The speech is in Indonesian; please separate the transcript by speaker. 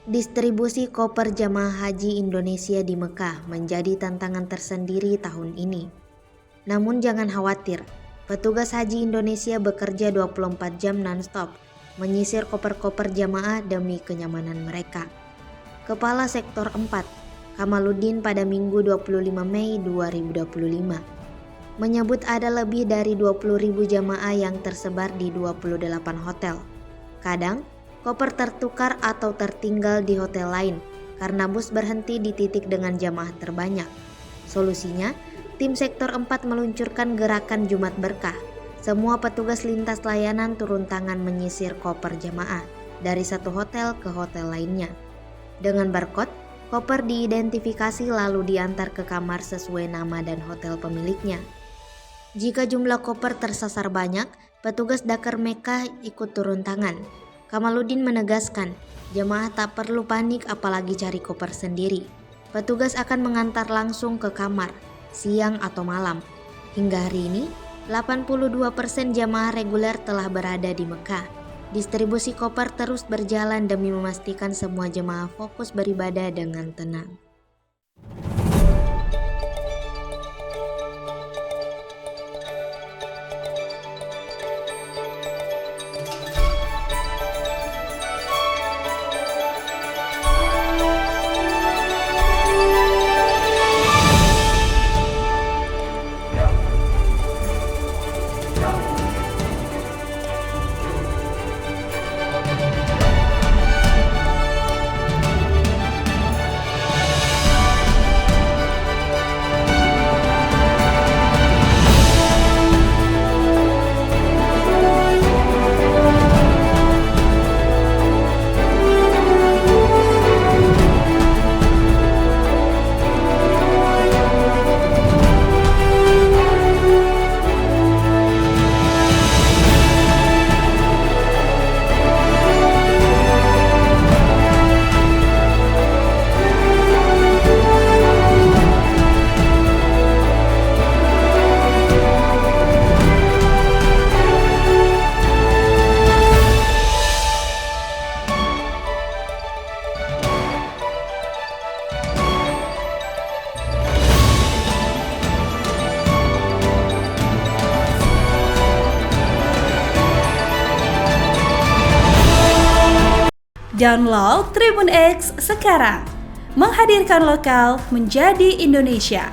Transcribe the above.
Speaker 1: Distribusi koper jamaah haji Indonesia di Mekah menjadi tantangan tersendiri tahun ini. Namun jangan khawatir, petugas haji Indonesia bekerja 24 jam non-stop, menyisir koper-koper jamaah demi kenyamanan mereka. Kepala Sektor 4, Kamaluddin pada Minggu 25 Mei 2025, menyebut ada lebih dari 20.000 jamaah yang tersebar di 28 hotel. Kadang, koper tertukar atau tertinggal di hotel lain karena bus berhenti di titik dengan jamaah terbanyak. Solusinya, tim Sektor 4 meluncurkan gerakan Jumat Berkah. Semua petugas lintas layanan turun tangan menyisir koper jamaah dari satu hotel ke hotel lainnya. Dengan barcode, koper diidentifikasi lalu diantar ke kamar sesuai nama dan hotel pemiliknya. Jika jumlah koper tersasar banyak, petugas Dakar Mekah ikut turun tangan. Kamaluddin menegaskan, jemaah tak perlu panik apalagi cari koper sendiri. Petugas akan mengantar langsung ke kamar, siang atau malam. Hingga hari ini, 82% jemaah reguler telah berada di Mekah. Distribusi koper terus berjalan demi memastikan semua jemaah fokus beribadah dengan tenang.
Speaker 2: Download Tribun X sekarang, menghadirkan lokal menjadi Indonesia.